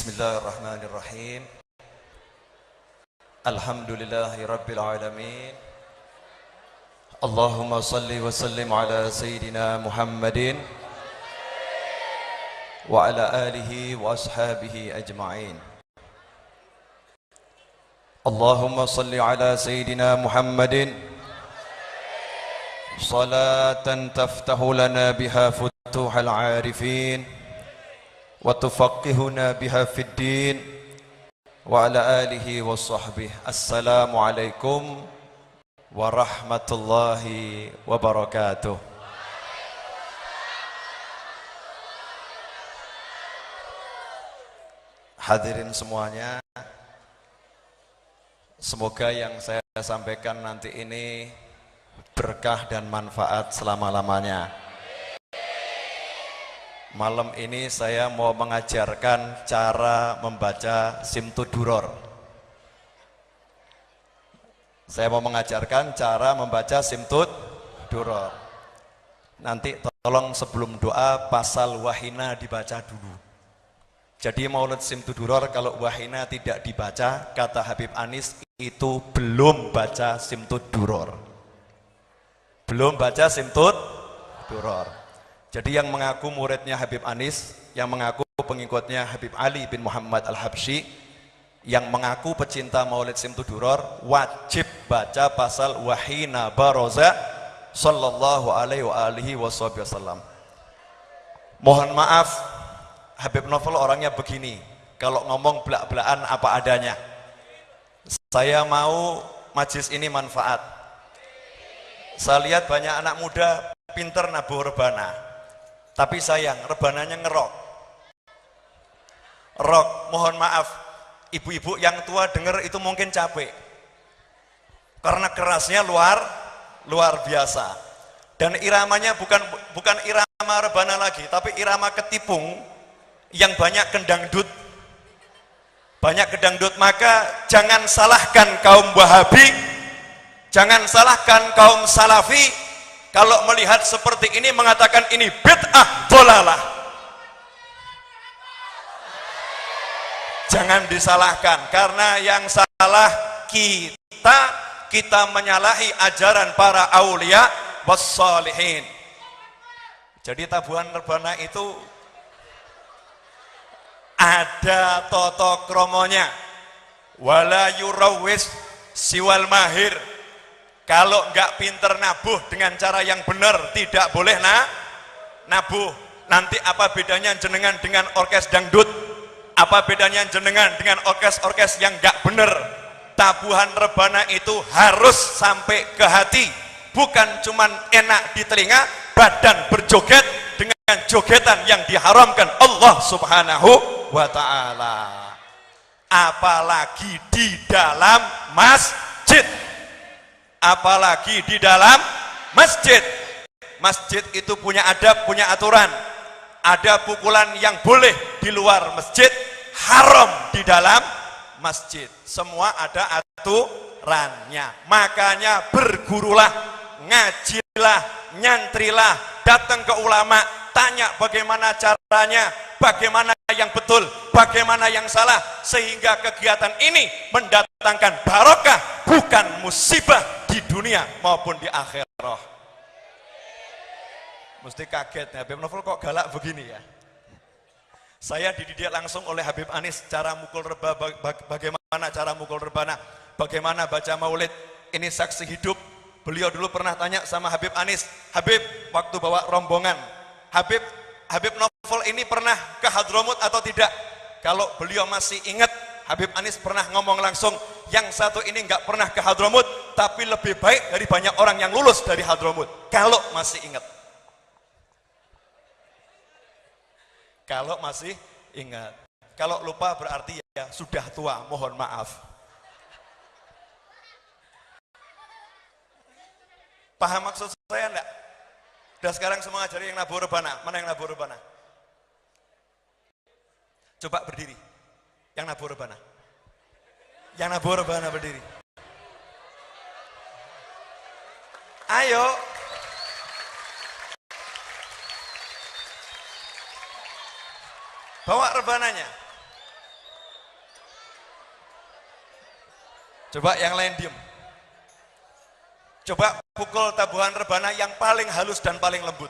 Bismillahirrahmanirrahim. Alhamdulillahi rabbil alamin. Allahumma salli wa sallim ala sayyidina Muhammadin wa ala alihi wa ashabihi ajma'in. Allahumma salli ala sayyidina Muhammadin salatan taftahu lana biha futuhal arifin wa tufaqihuna biha fid din wa ala alihi wa sahbihi. Assalamualaikum warahmatullahi wabarakatuh. Hadirin semuanya, semoga yang saya sampaikan nanti ini berkah dan manfaat selama-lamanya. Malam ini saya mau mengajarkan cara membaca Simtuduror. Saya mau mengajarkan cara membaca Simtuduror. Nanti tolong sebelum doa pasal wahina dibaca dulu. Jadi maulid Simtuduror kalau wahina tidak dibaca, kata Habib Anis itu belum baca Simtuduror. Belum baca Simtuduror. Jadi yang mengaku muridnya Habib Anis, yang mengaku pengikutnya Habib Ali bin Muhammad Al-Habsyi, yang mengaku pecinta maulid Simtuduror, wajib baca pasal wahina baroza sallallahu alaihi wasallam. Mohon maaf, Habib Novel orangnya begini, kalau ngomong belak-belakan apa adanya. Saya mau majlis ini manfaat. Saya lihat banyak anak muda pinter nabuh rebana, tapi sayang rebananya ngerok. Mohon maaf, ibu-ibu yang tua dengar itu mungkin capek, karena kerasnya luar biasa. Dan iramanya bukan irama rebana lagi, tapi irama ketipung yang banyak kendangdut. Maka jangan salahkan kaum Wahabi, jangan salahkan kaum Salafi kalau melihat seperti ini mengatakan ini bid'ah dhalalah. Jangan disalahkan, karena yang salah kita menyalahi ajaran para aulia wassalihin. Jadi tabuhan rebana itu ada toto kromonya, wala yurawis siwal mahir. Kalau enggak pinter nabuh dengan cara yang benar, tidak boleh nabuh. Nanti apa bedanya jenengan dengan orkes dangdut? Apa bedanya jenengan dengan orkes yang enggak benar? Tabuhan rebana itu harus sampai ke hati, bukan cuman enak di telinga, badan berjoget dengan jogetan yang diharamkan Allah Subhanahu wa ta'ala. Apalagi di dalam masjid. Apalagi di dalam masjid. Masjid itu punya adab, punya aturan. Ada pukulan yang boleh di luar masjid, haram di dalam masjid. Semua ada aturannya. Makanya bergurulah, ngajilah, nyantrilah, datang ke ulama, tanya bagaimana caranya, bagaimana yang betul, bagaimana yang salah, sehingga kegiatan ini mendatangkan barokah, bukan musibah di dunia maupun di akhirat. Mesti kaget, Habib Novel kok galak begini ya. Saya dididik langsung oleh Habib Anis cara mukul reba, bagaimana cara mukul rebana, bagaimana baca maulid. Ini saksi hidup. Beliau dulu pernah tanya sama Habib Anis, Habib, waktu bawa rombongan, Habib Novel ini pernah ke Hadramut atau tidak? Kalau beliau masih ingat, Habib Anis pernah ngomong langsung, yang satu ini nggak pernah ke Hadramut, tapi lebih baik dari banyak orang yang lulus dari Hadramut. Kalau masih ingat. Kalau masih ingat. Kalau lupa berarti ya sudah tua, mohon maaf. Paham maksud saya enggak? Udah sekarang semua ngajari yang nabuh rebana. Mana yang nabuh rebana? Coba berdiri. Yang nabuh rebana. Yang nabuh rebana berdiri. Ayo. Bawa rebananya. Coba yang lain diem. Coba pukul tabuhan rebana yang paling halus dan paling lembut.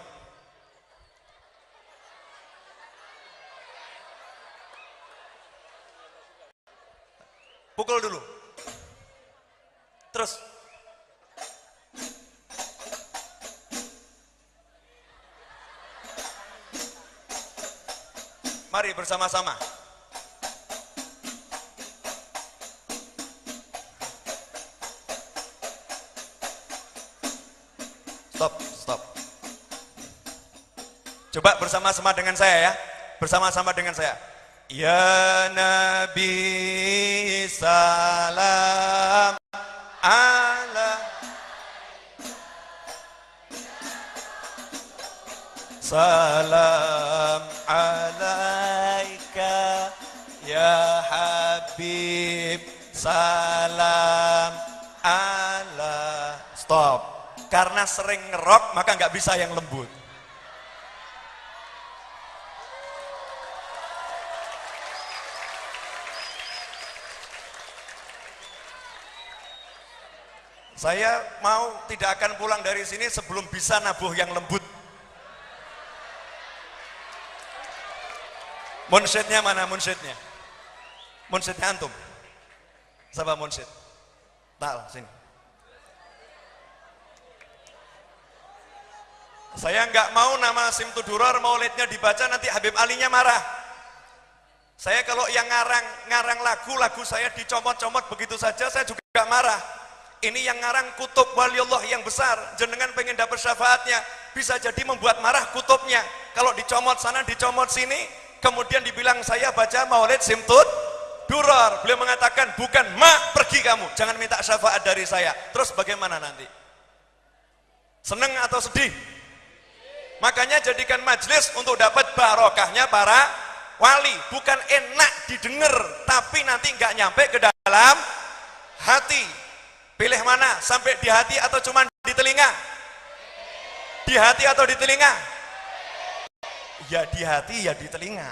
Pukul dulu. Terus. Mari bersama-sama. Stop. Coba bersama-sama dengan saya ya. Bersama-sama dengan saya. Ya Nabi salam ala salam alaika ya Habib salam ala. Stop. Karena sering ngerok maka nggak bisa yang lembut. Saya mau tidak akan pulang dari sini sebelum bisa nabuh yang lembut. Munsyidnya mana munsyidnya? Munsyidnya antum. Siapa munsyid? Tal, sini. Saya nggak mau nama Simtud Duror maulidnya dibaca nanti Habib Alinya marah. Saya kalau yang ngarang lagu saya dicomot-comot begitu saja saya juga marah. Ini yang ngarang kutub waliullah yang besar, jenengan pengen dapat syafaatnya, bisa jadi membuat marah kutubnya. Kalau dicomot sana, dicomot sini, kemudian dibilang saya baca maulid Simtud Duror. Beliau mengatakan, bukan, pergi kamu, jangan minta syafaat dari saya. Terus bagaimana nanti? Seneng atau sedih? Makanya jadikan majelis untuk dapat barokahnya para wali. Bukan enak didengar, tapi nanti nggak nyampe ke dalam hati. Pilih mana? Sampai di hati atau cuma di telinga? Di hati atau di telinga? Ya di hati, ya di telinga.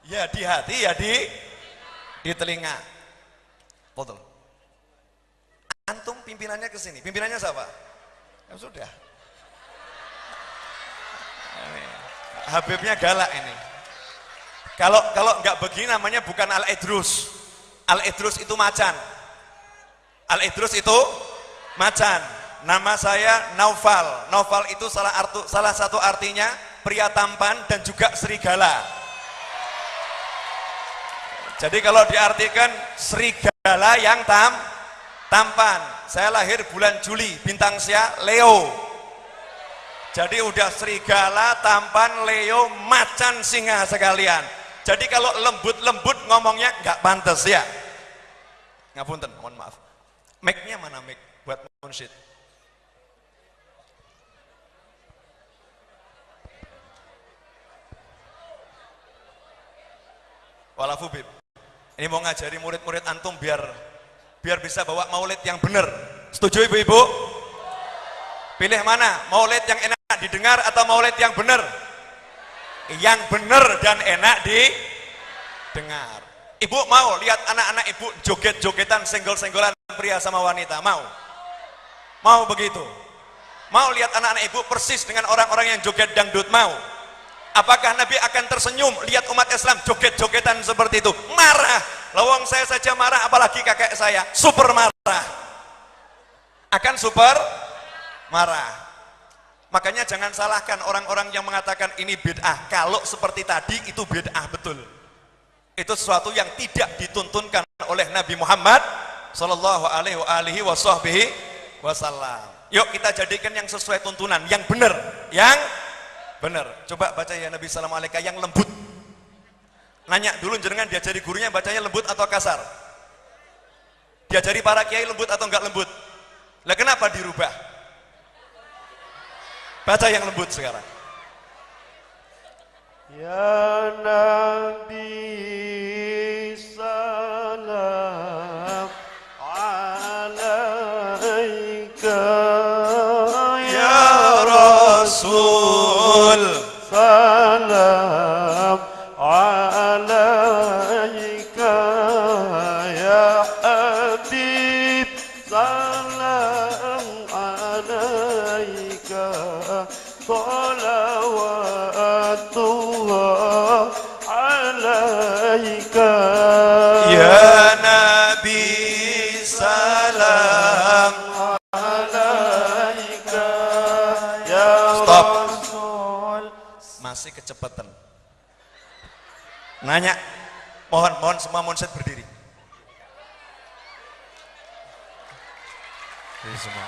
Ya di hati, ya di telinga. Betul. Antum pimpinannya ke sini. Pimpinannya siapa? Ya sudah. Habibnya galak ini. Kalau nggak begini namanya bukan Al-Idrus. Al-Idrus itu macan. Al-Idrus itu macan. Nama saya Naufal. Naufal itu salah satu artinya pria tampan dan juga serigala. Jadi kalau diartikan serigala yang tampan. Saya lahir bulan Juli, bintang saya Leo. Jadi udah serigala, tampan, Leo, macan, singa sekalian. Jadi kalau lembut-lembut ngomongnya nggak pantas ya. Ngapunten, mohon maaf. Mic-nya mana mic buat munsyid? Walafubib. Ini mau ngajari murid-murid antum biar bisa bawa maulid yang benar. Setuju ibu-ibu? Pilih mana? Maulid yang enak didengar atau maulid yang benar? Yang benar dan enak didengar. Ibu mau lihat anak-anak ibu joget-jogetan, senggol-senggolan pria sama wanita? Mau? Mau begitu? Mau lihat anak-anak ibu persis dengan orang-orang yang joget dangdut? Mau? Apakah Nabi akan tersenyum lihat umat Islam joget-jogetan seperti itu? Marah. Lawang saya saja marah, apalagi kakek saya. Super marah. Akan super marah. Makanya jangan salahkan orang-orang yang mengatakan ini bid'ah. Kalau seperti tadi itu bid'ah betul. Itu sesuatu yang tidak dituntunkan oleh Nabi Muhammad sallallahu alaihi wasallam. Yuk kita jadikan yang sesuai tuntunan, yang benar, yang benar. Coba baca ya Nabi sallallahu alaihi wasallam yang lembut. Nanya dulu jenengan diajari gurunya bacanya lembut atau kasar? Diajari para kiai lembut atau enggak lembut? Lah kenapa dirubah? Baca yang lembut sekarang. Ya Nabi salam alaika, Ya Rasul salam alaika, ya Nanya, mohon semua monset berdiri. Jadi semua.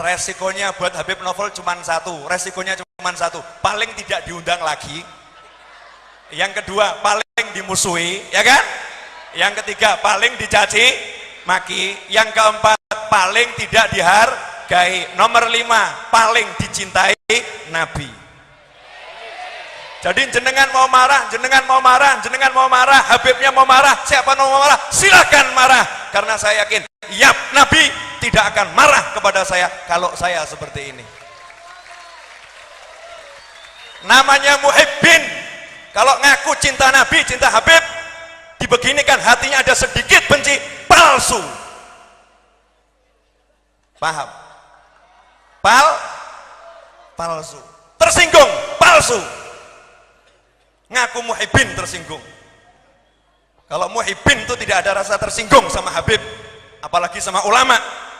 Resikonya buat Habib Novel cuma satu, paling tidak diundang lagi. Yang kedua, paling dimusuhi, ya kan? Yang ketiga, paling dicaci maki. Yang keempat, paling tidak dihargai. Nomor 5, paling dicintai Nabi. Jadi jenengan mau marah, Habibnya mau marah, siapa mau marah, silahkan marah. Karena saya yakin, Nabi tidak akan marah kepada saya kalau saya seperti ini. Namanya muhibbin. Kalau ngaku cinta Nabi, cinta Habib, dibeginikan hatinya ada sedikit benci, palsu. Paham? Palsu. Tersinggung, palsu. Ngaku muhibbin tersinggung. Kalau muhibbin itu tidak ada rasa tersinggung sama Habib, apalagi sama ulama,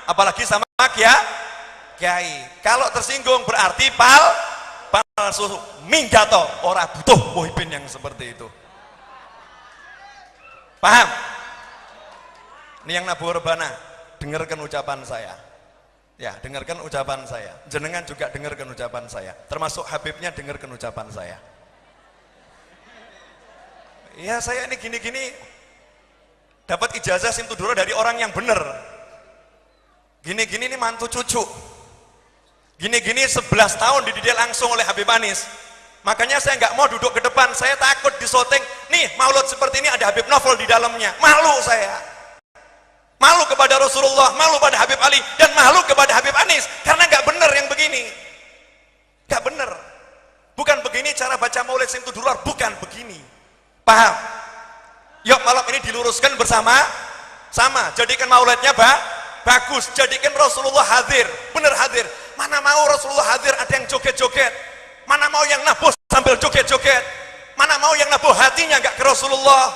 apalagi sama kiai. Kalau tersinggung berarti palsu, minggato, ora butuh muhibbin yang seperti itu. Paham? Ini yang Nabu Rebana, dengarkan ucapan saya. Ya, dengarkan ucapan saya. Jenengan juga dengarkan ucapan saya. Termasuk Habibnya dengarkan ucapan saya. Ya, saya ini gini-gini dapat ijazah Simtudura dari orang yang benar. Gini-gini ini mantu cucu. Gini-gini 11 tahun dididik langsung oleh Habib Anis. Makanya saya nggak mau duduk ke depan, saya takut disoting. Nih, maulud seperti ini ada Habib Novel di dalamnya. Malu saya. Malu kepada Rasulullah, malu pada Habib Ali, dan malu kepada Habib Anis. Karena nggak benar yang begini. Nggak benar. Bukan begini cara baca maulid Simtudura, bukan begini. Paham? Yuk malam ini diluruskan bersama-sama. Jadikan maulidnya bagus. Jadikan Rasulullah hadir, benar hadir. Mana mau Rasulullah hadir ada yang joget-joget. Mana mau yang nabuh sambil joget-joget. Mana mau yang nabuh hatinya nggak ke Rasulullah.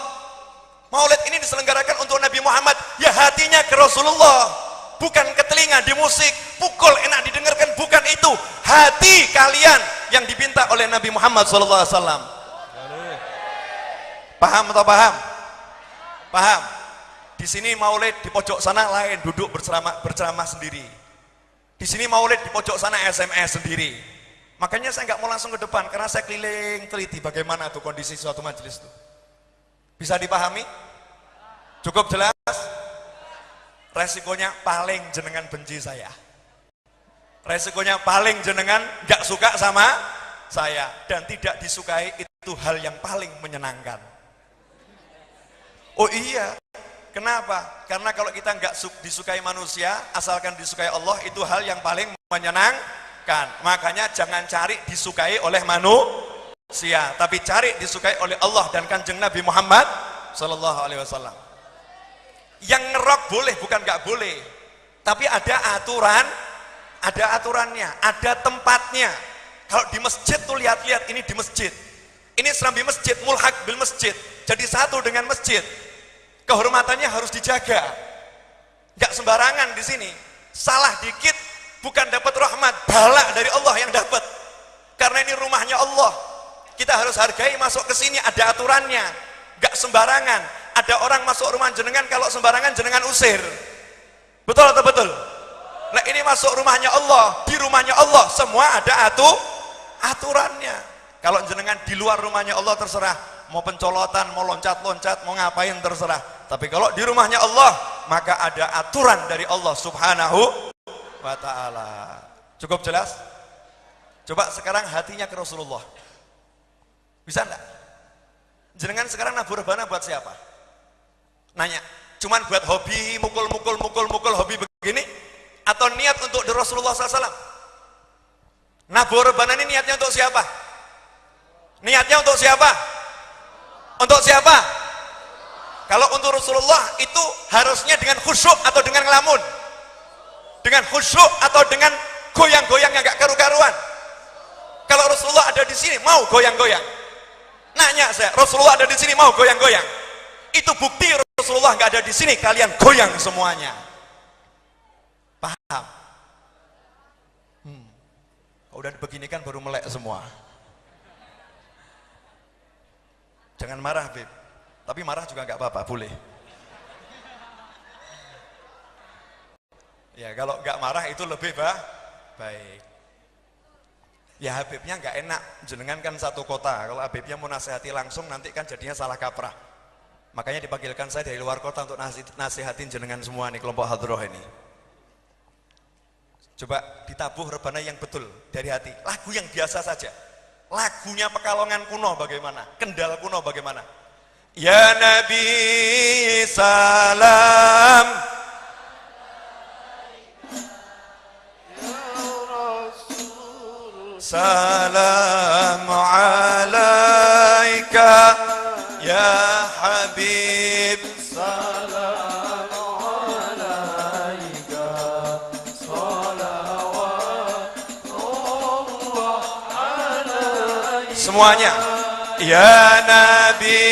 Maulid ini diselenggarakan untuk Nabi Muhammad, ya hatinya ke Rasulullah, bukan ke telinga di musik, pukul enak didengarkan, bukan itu. Hati kalian yang dipinta oleh Nabi Muhammad SAW. Paham atau paham? Paham. Di sini maulid, di pojok sana lain, duduk berceramah sendiri. Di sini maulid, di pojok sana SMS sendiri. Makanya saya nggak mau langsung ke depan karena saya keliling teliti bagaimana tuh kondisi suatu majelis itu. Bisa dipahami? Cukup jelas? Resikonya paling jenengan benci saya. Resikonya paling jenengan nggak suka sama saya, dan tidak disukai itu hal yang paling menyenangkan. Oh iya, kenapa? Karena kalau kita nggak disukai manusia, asalkan disukai Allah, itu hal yang paling menyenangkan. Makanya jangan cari disukai oleh manusia, tapi cari disukai oleh Allah dan Kanjeng Nabi Muhammad Sallallahu Alaihi Wasallam. Yang ngerok boleh, bukan nggak boleh, tapi ada aturannya, ada tempatnya. Kalau di masjid tuh lihat-lihat, ini di masjid, ini serambi masjid, mulhaq bil masjid, jadi satu dengan masjid. Kehormatannya harus dijaga, nggak sembarangan di sini. Salah dikit bukan dapat rahmat, bala dari Allah yang dapat. Karena ini rumahnya Allah, kita harus hargai. Masuk ke sini ada aturannya, nggak sembarangan. Ada orang masuk rumah jenengan, kalau sembarangan jenengan usir. Betul atau betul? Nah ini masuk rumahnya Allah, di rumahnya Allah semua ada aturannya. Kalau jenengan di luar rumahnya Allah terserah, mau pencolotan, mau loncat-loncat, mau ngapain terserah. Tapi kalau di rumahnya Allah, maka ada aturan dari Allah Subhanahu wa ta'ala. Cukup jelas? Coba sekarang hatinya ke Rasulullah. Bisa enggak? Jenengan sekarang nabur rebana buat siapa? Nanya, cuman buat hobi, mukul hobi begini? Atau niat untuk Rasulullah SAW? Nabur rebana ini niatnya untuk siapa? Niatnya untuk siapa? Untuk siapa? Kalau untuk Rasulullah itu harusnya dengan khusyuk atau dengan ngelamun? Dengan khusyuk atau dengan goyang-goyang yang gak karu-karuan? Kalau Rasulullah ada di sini mau goyang-goyang? Nanya saya, Rasulullah ada di sini mau goyang-goyang? Itu bukti Rasulullah gak ada di sini, kalian goyang semuanya. Udah begini kan baru melek semua. Jangan marah, Beb. Tapi marah juga nggak apa-apa, boleh. Ya kalau nggak marah itu lebih baik. Ya Habibnya nggak enak, jenengan kan satu kota. Kalau Habibnya mau nasihati langsung nanti kan jadinya salah kaprah. Makanya dipanggilkan saya dari luar kota untuk nasihatin jenengan semua nih kelompok hadroh ini. Coba ditabuh rebana yang betul dari hati. Lagu yang biasa saja. Lagunya Pekalongan kuno bagaimana? Kendal kuno bagaimana? Ya Nabi salam, Ya Rasul salam alaika ya Habib. salam alaika salawatullah alaika Semuanya. Ya Nabi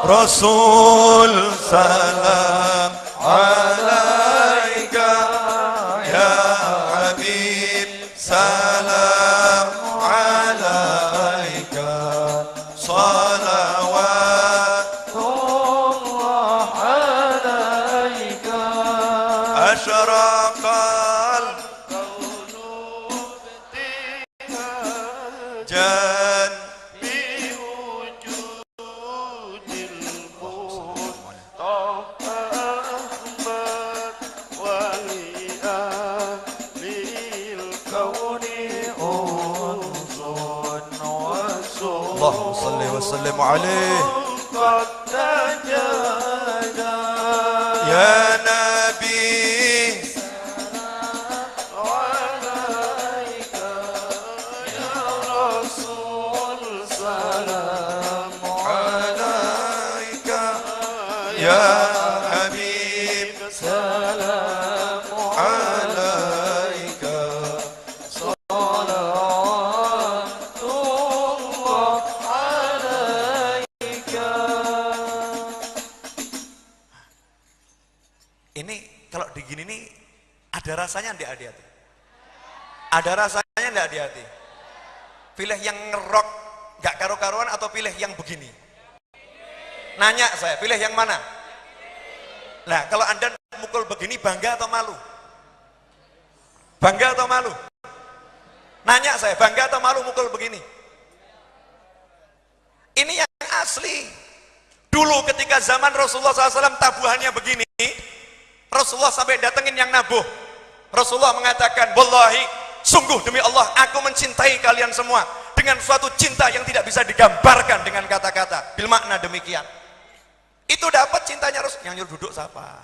Rasul salam alaika ya Habib salam alaika salawatullah alaika asyraqal jan Allahumma salli wa sallim alaih ya Nabi alaika ya Habib salam alaika salawatullah alaika. Ini kalau digini nih ada rasanya enggak hati-hati? Ada rasanya enggak hati-hati? Pilih yang ngerok enggak karu-karuan atau pilih yang begini? Nanya saya, pilih yang mana? Nah, kalau Anda mukul begini bangga atau malu? Bangga atau malu? Nanya saya, bangga atau malu mukul begini? Ini yang asli. Dulu ketika zaman Rasulullah SAW tabuhannya begini, Rasulullah sampai datengin yang nabuh. Rasulullah mengatakan, wallahi, sungguh demi Allah, aku mencintai kalian semua dengan suatu cinta yang tidak bisa digambarkan dengan kata-kata. Bil makna demikian. Itu dapat cintanya Rasul. Yang nyuruh duduk siapa?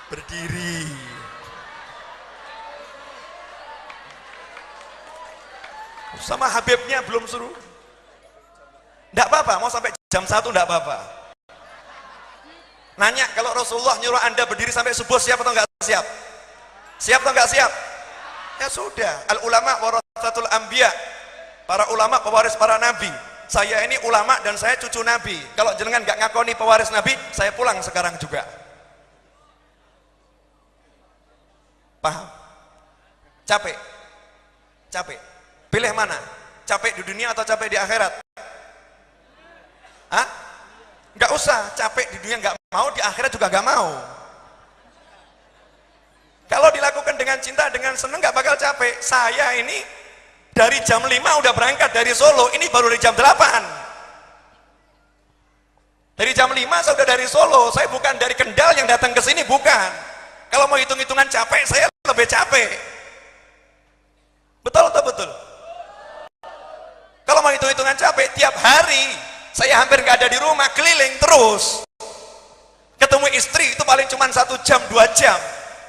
Berdiri. Sama Habibnya belum suruh. Enggak apa-apa, mau sampai jam 1 enggak apa-apa. Nanya, kalau Rasulullah nyuruh Anda berdiri sampai subuh, siap atau enggak siap? Siap atau enggak siap? Ya sudah, al ulama warasatul anbiya. Para ulama pewaris para nabi. Saya ini ulama dan saya cucu nabi. Kalau jenengan enggak ngakoni pewaris nabi, saya pulang sekarang juga. Paham? Capek? Capek? Pilih mana? Capek di dunia atau capek di akhirat? Hah? Enggak usah, capek di dunia enggak mau, di akhirat juga enggak mau. Kalau dilakukan dengan cinta, dengan senang, enggak bakal capek. Saya ini dari jam 5 udah berangkat dari Solo, ini baru dari jam 8. Dari jam 5 saya udah dari Solo, saya bukan dari Kendal yang datang ke sini, bukan. Kalau mau hitung-hitungan capek, saya lebih capek. Betul atau betul? Kalau mau hitung-hitungan capek, tiap hari saya hampir nggak ada di rumah, keliling terus. Ketemu istri itu paling cuma 1 jam 2 jam,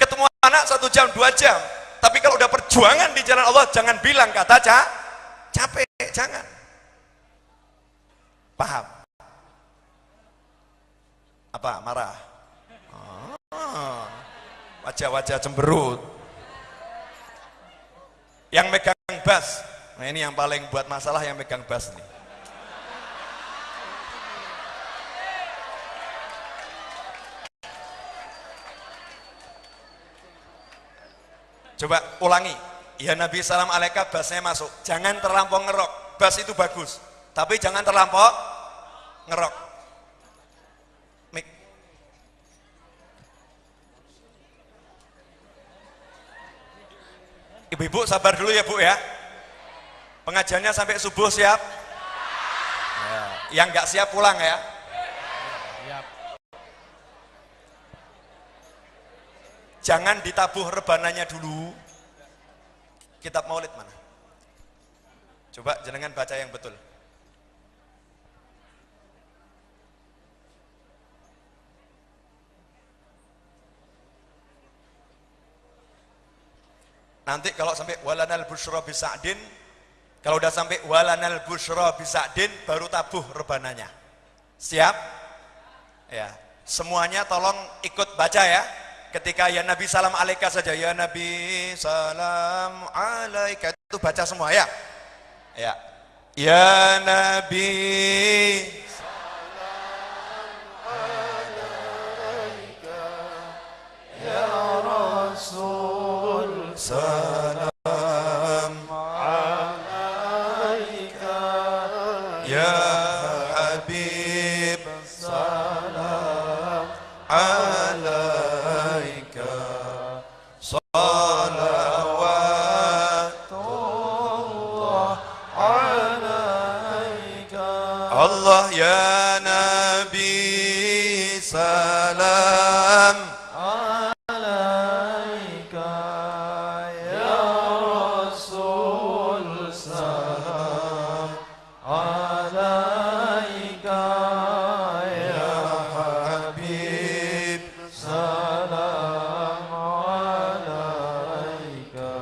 ketemu anak 1 jam 2 jam. Tapi kalau udah perjuangan di jalan Allah, jangan bilang kata capek, jangan. Paham? Apa? Marah? Wajah-wajah cemberut. Yang megang bass, nah ini yang paling buat masalah yang megang bass nih. Coba ulangi. Ya Nabi salam alaika, bassnya masuk. Jangan terlampau ngerok. Bass itu bagus, tapi jangan terlampau ngerok. Mik. Ibu-ibu sabar dulu ya Bu ya. Pengajiannya sampai subuh siap? Ya. Yang nggak siap pulang ya. Jangan ditabuh rebananya dulu. Kitab Maulid mana? Coba jenengan baca yang betul. Nanti kalau sampai walanal busyra bisa'din, kalau udah sampai walanal busyra bisa'din, baru tabuh rebananya. Siap? Ya. Semuanya tolong ikut baca ya. Ketika ya Nabi salam alaika saja, ya Nabi salam alaika, itu baca semua ya. Ya. Ya Nabi salam alaika, ya Rasul salam alaika, ya Habib salam alaika. Allah ya Nabi salam alaika, ya Rasul salam alaika, ya Habib salam alaika,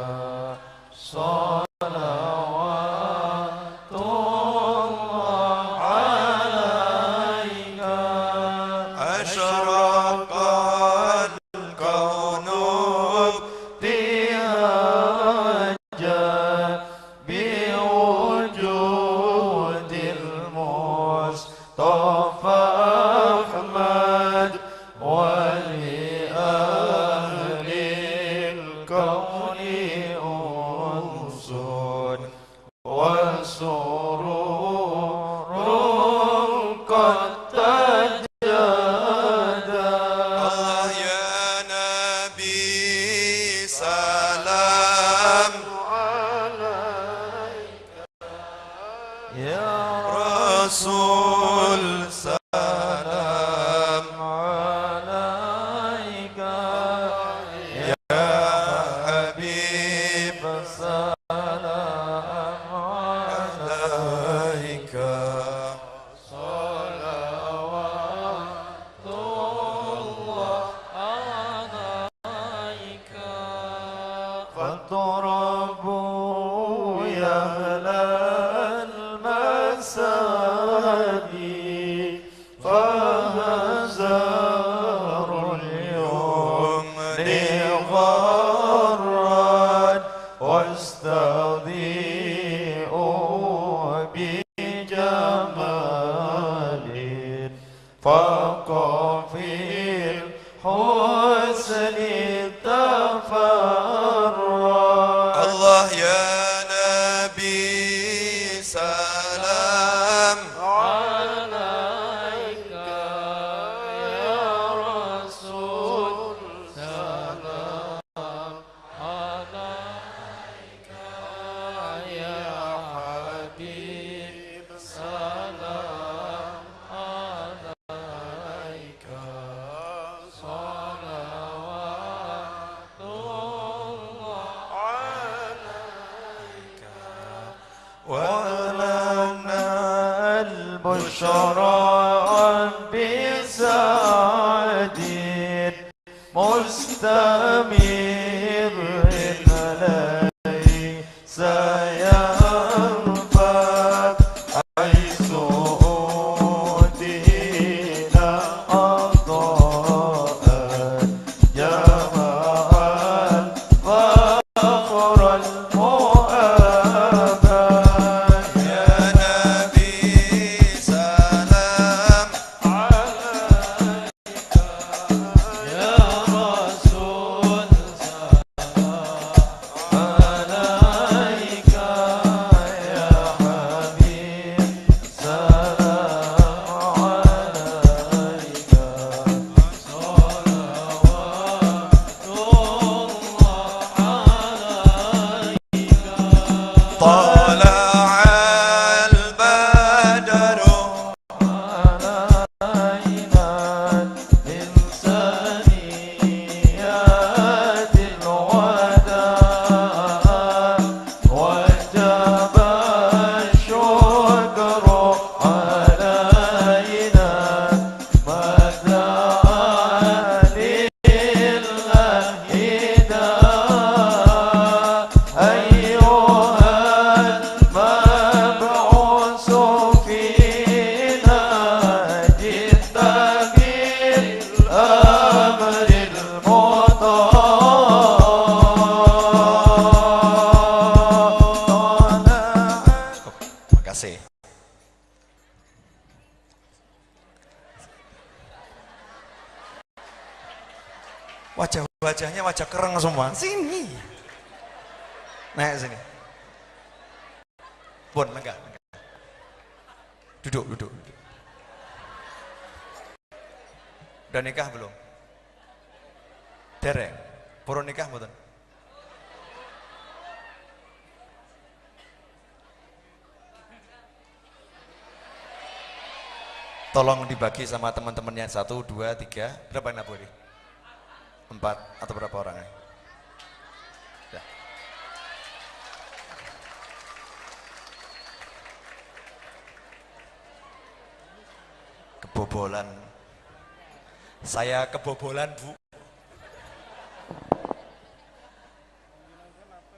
Wajah-wajahnya wajah kereng semua. Sini. Naik sini. Pun, enggak. Duduk. Udah nikah belum? Dereng. Purun nikah mboten? Tolong dibagi sama teman-temannya 1, 2, 3. Berapa naburi? 4 atau berapa orang? Ya. Kebobolan. Saya kebobolan, Bu.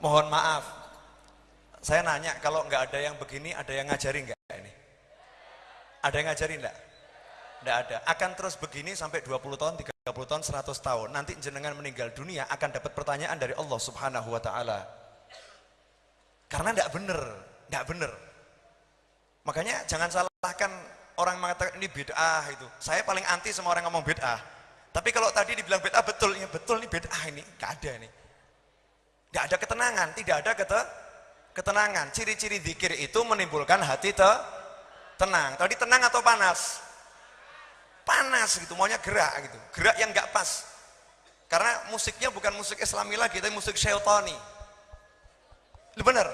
Mohon maaf. Saya nanya, kalau nggak ada yang begini, ada yang ngajarin nggak ini? Ada yang ngajarin nggak? Nggak ada. Akan terus begini sampai 20 tahun, 30 tahun, 100 tahun. Nanti jenengan meninggal dunia akan dapat pertanyaan dari Allah Subhanahu wa taala. Karena nggak bener. Makanya jangan salahkan orang mengatakan ini bid'ah itu. Saya paling anti sama orang ngomong bid'ah. Tapi kalau tadi dibilang bid'ah betul, ya betul ini bid'ah ini. Nggak ada ini. Nggak ada ketenangan, tidak ada ketenangan. Ciri-ciri zikir itu menimbulkan hati tenang. Tadi tenang atau panas? Panas gitu, maunya gerak gitu. Gerak yang nggak pas. Karena musiknya bukan musik Islami lagi, tapi musik syaitani. Bener.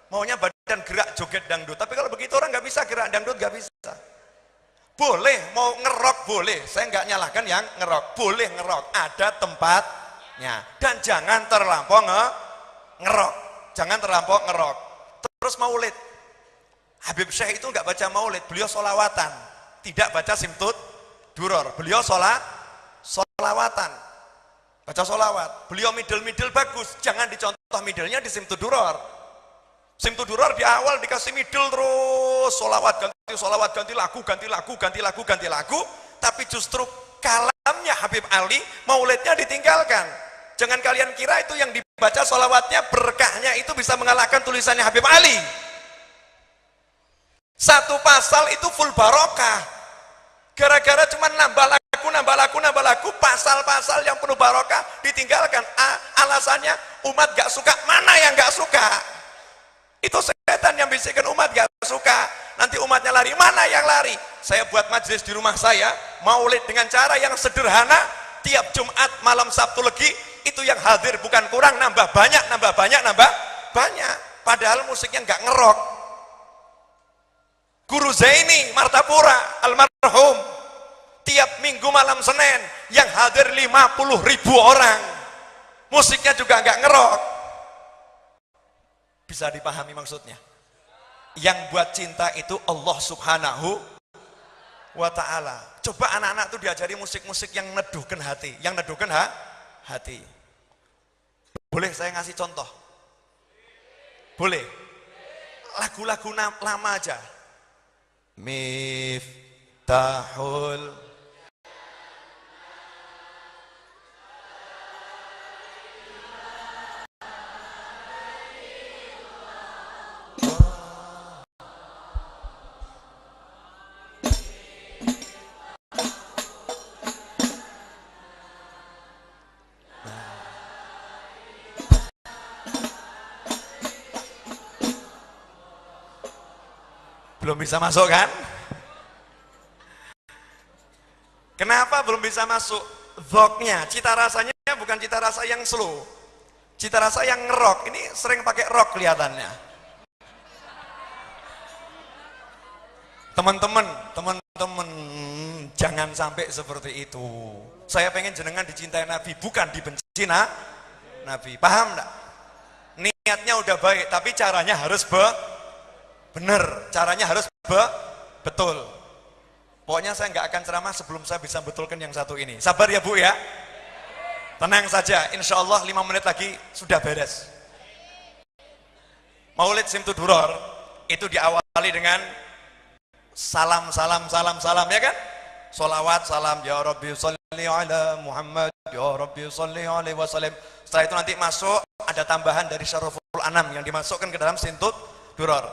Maunya badan gerak joget dangdut. Tapi kalau begitu orang nggak bisa gerak dangdut, nggak bisa. Boleh, mau ngerok boleh. Saya nggak nyalahkan yang ngerok. Boleh ngerok, ada tempatnya. Dan jangan terlampau ngerok. Jangan terlampau ngerok. Terus maulid. Habib Syekh itu nggak baca maulid, beliau solawatan. Tidak baca simtud duror. Beliau solawatan. Baca solawat. Beliau middle bagus. Jangan dicontoh middlenya di simtud duror. Simtud duror di awal dikasih middle terus solawat ganti lagu. Tapi justru kalamnya Habib Ali maulidnya ditinggalkan. Jangan kalian kira itu yang dibaca solawatnya berkahnya itu bisa mengalahkan tulisannya Habib Ali. Satu pasal itu full barokah. Gara-gara cuma nambah lagu, pasal-pasal yang penuh barokah ditinggalkan. Alasannya umat gak suka. Mana yang gak suka? Itu setan yang bisikkan umat gak suka. Nanti umatnya lari, mana yang lari? Saya buat majelis di rumah saya, maulid dengan cara yang sederhana. Tiap Jumat malam Sabtu Legi, itu yang hadir bukan kurang, nambah banyak. Padahal musiknya gak ngerok. Guru Zaini Martapura almarhum, tiap minggu malam Senin yang hadir 50.000 orang, musiknya juga nggak ngerok. Bisa dipahami maksudnya? Yang buat cinta itu Allah Subhanahu wa ta'ala. Coba anak-anak tuh diajari musik-musik yang neduhkan hati, hati. Boleh saya ngasih contoh? Boleh? Lagu-lagu lama aja. Miftahul belum bisa masuk kan? Kenapa belum bisa masuk? Dhoknya, cita rasanya bukan cita rasa yang slow, cita rasa yang ngerok. Ini sering pakai rock kelihatannya. Teman-teman, jangan sampai seperti itu. Saya pengen jenengan dicintai Nabi, bukan dibenci Nabi. Paham enggak? Niatnya udah baik, tapi caranya harus bener, caranya harus betul. Pokoknya saya nggak akan ceramah sebelum saya bisa betulkan yang satu ini. Sabar ya Bu ya. Tenang saja, insya Allah 5 menit lagi sudah beres. Maulid Simtud Duror itu diawali dengan salam ya kan? Solawat, salam ya Rabbi sholli ala Muhammad, ya Rabbi sholli alaihi wasallam. Setelah itu nanti masuk ada tambahan dari Syaraful Anam yang dimasukkan ke dalam Simtud Duror.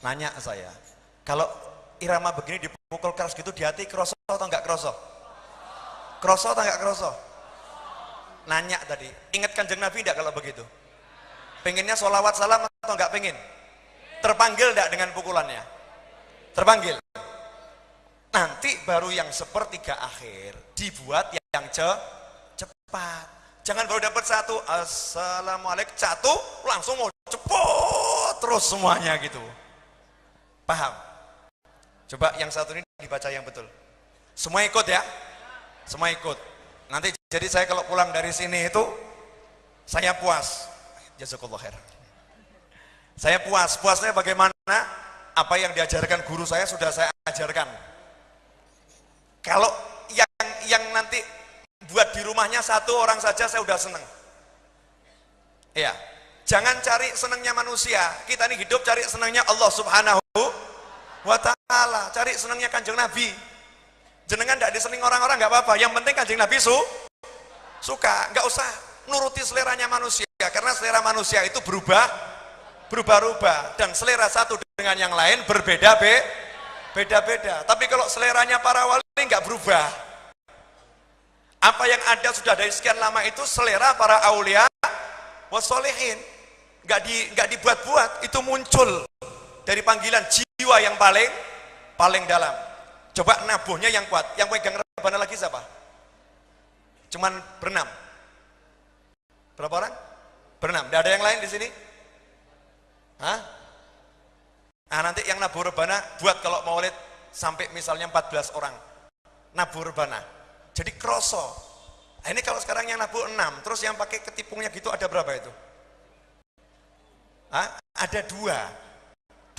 Nanya saya, kalau irama begini dipukul keras gitu di hati, kroso atau enggak kroso? Kroso atau enggak kroso? Nanya tadi, ingat Kanjeng Nabi enggak kalau begitu? Pengennya sholawat salam atau enggak pengen? Terpanggil enggak dengan pukulannya? Terpanggil. Nanti baru yang sepertiga akhir dibuat yang cepat. Jangan baru dapat satu, assalamualaikum, satu langsung mau cepet terus semuanya gitu. Paham? Coba yang satu ini dibaca yang betul. Semua ikut ya? Semua ikut. Nanti jadi saya kalau pulang dari sini itu saya puas. Jazakallah khair. Saya puas. Puasnya bagaimana? Apa yang diajarkan guru saya sudah saya ajarkan. Kalau yang nanti buat di rumahnya satu orang saja saya udah seneng. Iya. Jangan cari senengnya manusia. Kita ini hidup cari senengnya Allah Subhanahu wa ta'ala. Cari senengnya Kanjeng Nabi. Jenengan tidak diseneng orang-orang nggak apa-apa. Yang penting Kanjeng Nabi suka. Nggak usah nuruti seleranya manusia. Karena selera manusia itu berubah-ubah. Dan selera satu dengan yang lain beda-beda. Tapi kalau seleranya para wali nggak berubah. Apa yang ada sudah dari sekian lama itu selera para aulia wassolihin. Nggak dibuat-buat, itu muncul dari panggilan jiwa yang paling dalam. Coba nabuhnya yang kuat. Yang pegang rebana lagi siapa? Cuman berenam. Berapa orang? Berenam. Tidak ada yang lain di sini? Hah? Nah, nanti yang nabuh rebana buat kalau maulid sampai misalnya 14 orang. Nabuh rebana. Jadi kroso. Nah, ini kalau sekarang yang nabuh 6, terus yang pakai ketipungnya gitu ada berapa itu? Hah? Ada 2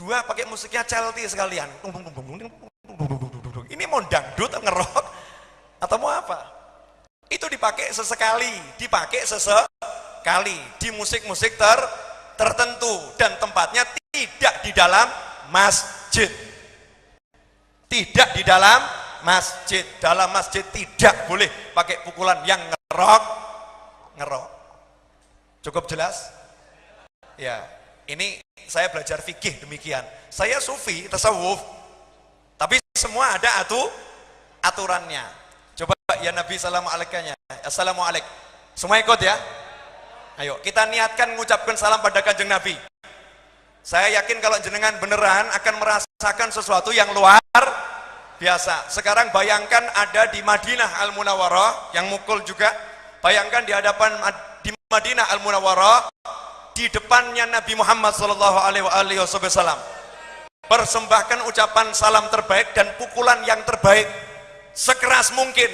pakai musiknya Chelsea sekalian. Ini mau dangdut, ngerok atau mau apa? Itu dipakai sesekali di musik-musik tertentu dan tempatnya tidak di dalam masjid. Tidak di dalam masjid. Dalam masjid tidak boleh pakai pukulan yang ngerok. Cukup jelas? Ya. Ini saya belajar fikih demikian. Saya sufi, tasawuf, tapi semua ada aturannya. Coba ya Nabi assalamualaikum. Semua ikut ya. Ayo kita niatkan mengucapkan salam pada Kanjeng Nabi. Saya yakin kalau jenengan beneran akan merasakan sesuatu yang luar biasa. Sekarang bayangkan ada di Madinah Al-Munawwarah yang mukul juga. Bayangkan di hadapan di Madinah Al-Munawwarah, di depannya Nabi Muhammad SAW, persembahkan ucapan salam terbaik dan pukulan yang terbaik sekeras mungkin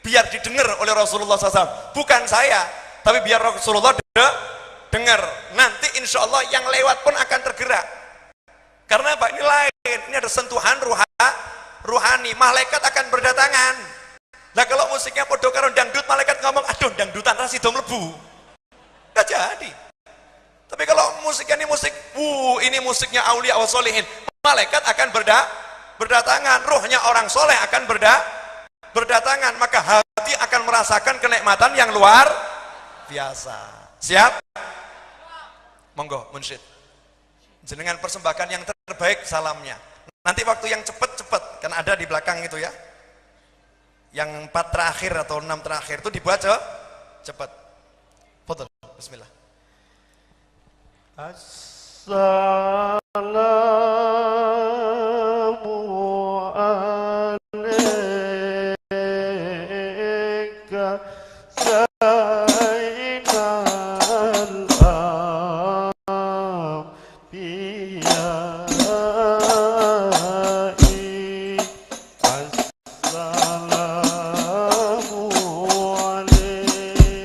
biar didengar oleh Rasulullah SAW. Bukan saya, tapi biar Rasulullah dengar. Nanti insya Allah yang lewat pun akan tergerak. Karena apa? Ini lain, ini ada sentuhan ruhani, malaikat akan berdatangan. Nah kalau musiknya podo karo dangdut, malaikat ngomong, aduh dangdutan rasi dong lebu, gak jadi. Tapi kalau musiknya ini musik, ini musiknya aulia wa sholihin, malaikat akan berdatangan, ruhnya orang soleh akan berdatangan, maka hati akan merasakan kenikmatan yang luar biasa. Siap? Monggo munsyid, jenengan persembahkan yang terbaik salamnya. Nanti waktu yang cepet-cepet, kan ada di belakang itu ya, yang 4 terakhir atau 6 terakhir itu dibuat cepet. Foto, bismillah. Assalamu alayka sayyidal anbiya'i. Assalamu alayka.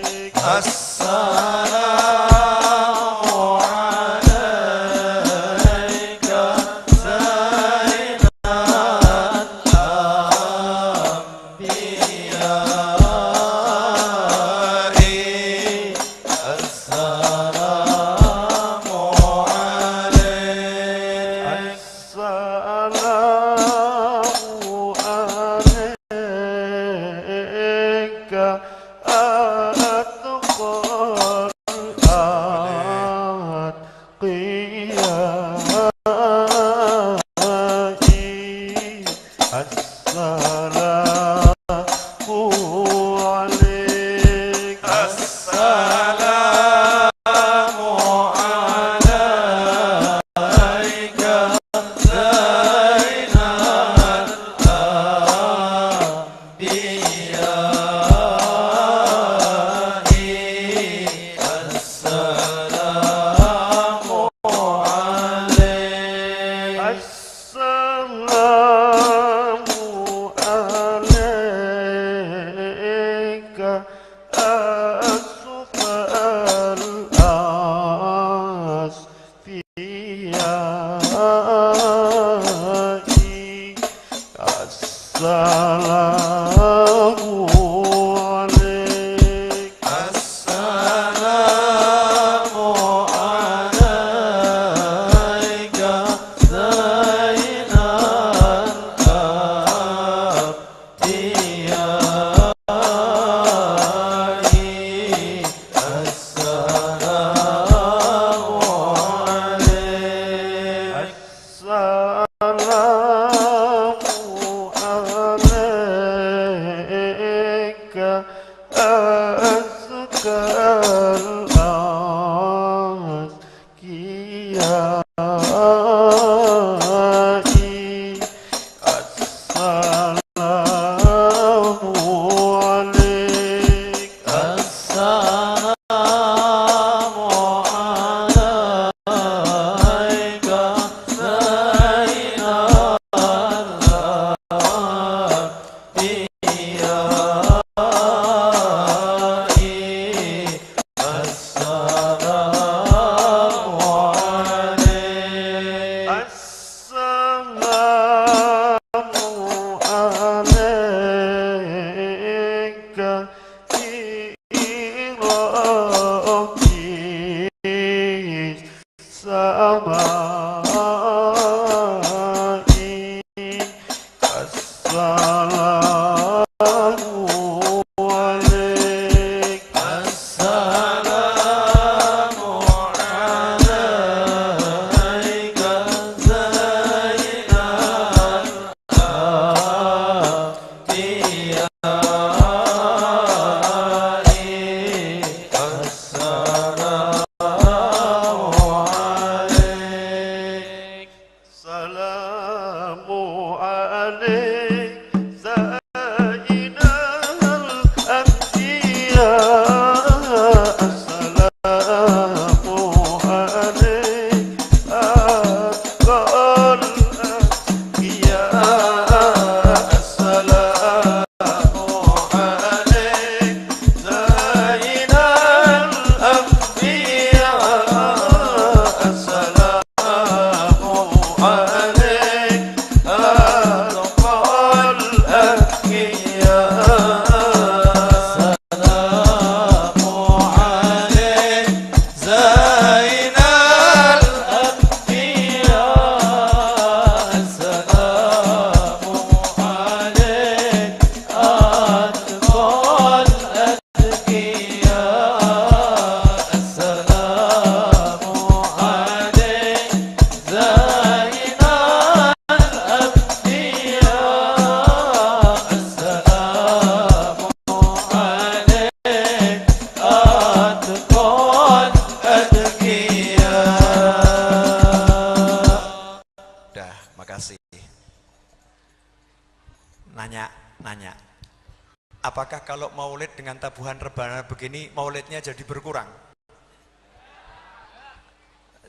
apakah kalau maulid dengan tabuhan rebana begini maulidnya jadi berkurang?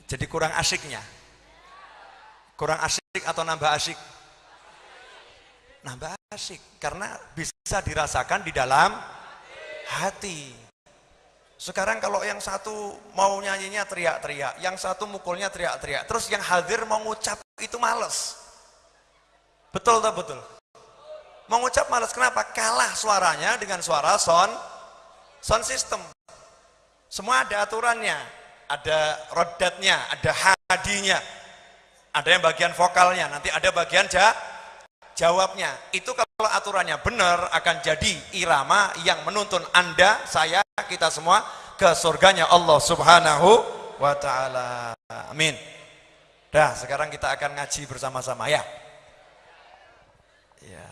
Jadi kurang asyiknya? Kurang asyik atau nambah asyik? Nambah asyik, karena bisa dirasakan di dalam hati. Sekarang kalau yang satu mau nyanyinya teriak-teriak, yang satu mukulnya teriak-teriak, terus yang hadir mau ngucap itu males. Betul tak betul? Mau ngucap males, kenapa? Kalah suaranya dengan suara sound system. Semua ada aturannya, ada rodatnya, ada hadinya, ada yang bagian vokalnya, nanti ada bagian jawabnya. Itu kalau aturannya benar akan jadi irama yang menuntun Anda, saya, kita semua ke surganya Allah Subhanahu wa ta'ala. Amin. Dah, sekarang kita akan ngaji bersama-sama ya. Ya.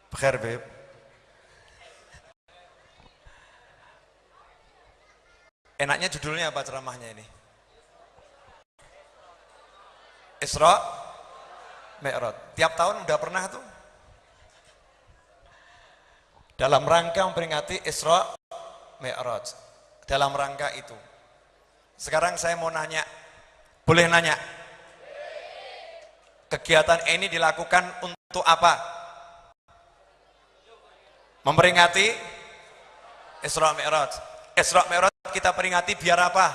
Bekhair, Beb. Enaknya judulnya apa ceramahnya ini? Isra Mi'raj. Tiap tahun udah pernah tuh. Dalam rangka memperingati Isra Mi'raj. Dalam rangka itu. Sekarang saya mau nanya. Boleh nanya? Kegiatan ini dilakukan untuk apa? Memperingati Isra Mi'raj. Isra Mi'raj kita peringati biar apa?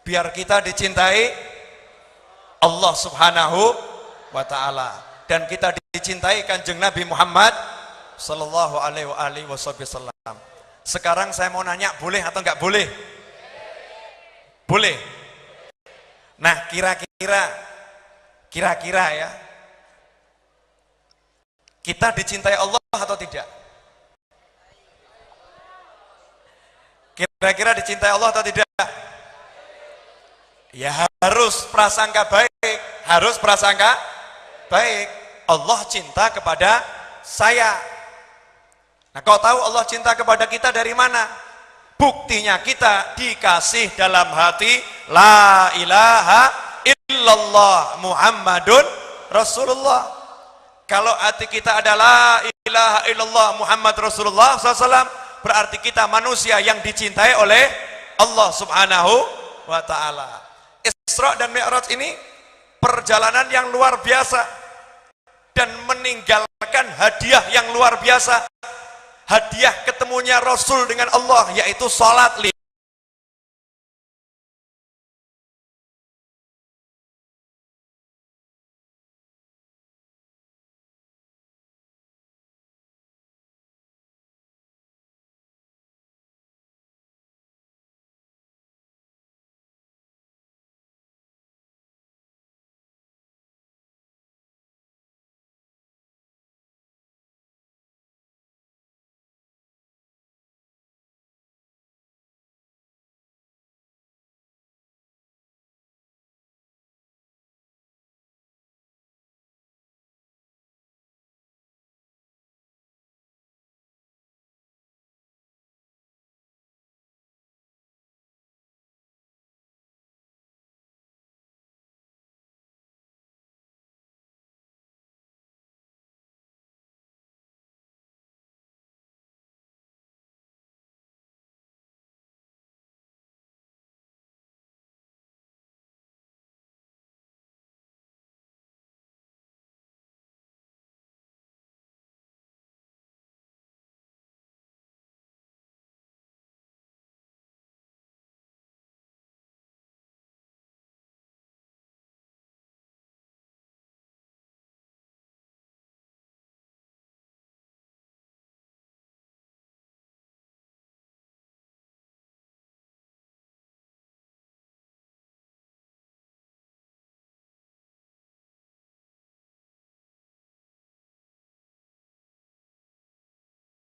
Biar kita dicintai Allah Subhanahu wa ta'ala, dan kita dicintai Kanjeng Nabi Muhammad sallallahu alaihi wasallam. Sekarang saya mau nanya, boleh atau enggak boleh? Boleh. Nah, kira-kira ya, kita dicintai Allah atau tidak? Kira-kira dicintai Allah atau tidak? Ya harus prasangka baik, harus prasangka baik. Allah cinta kepada saya. Nah, kau tahu Allah cinta kepada kita dari mana? Buktinya kita dikasih dalam hati la ilaha illallah Muhammadun Rasulullah. Kalau hati kita adalah la ilaha illallah Muhammad Rasulullah SAW, berarti kita manusia yang dicintai oleh Allah Subhanahu wa ta'ala. Isra dan Mi'raj ini perjalanan yang luar biasa dan meninggalkan hadiah yang luar biasa. Hadiah ketemunya Rasul dengan Allah, yaitu salat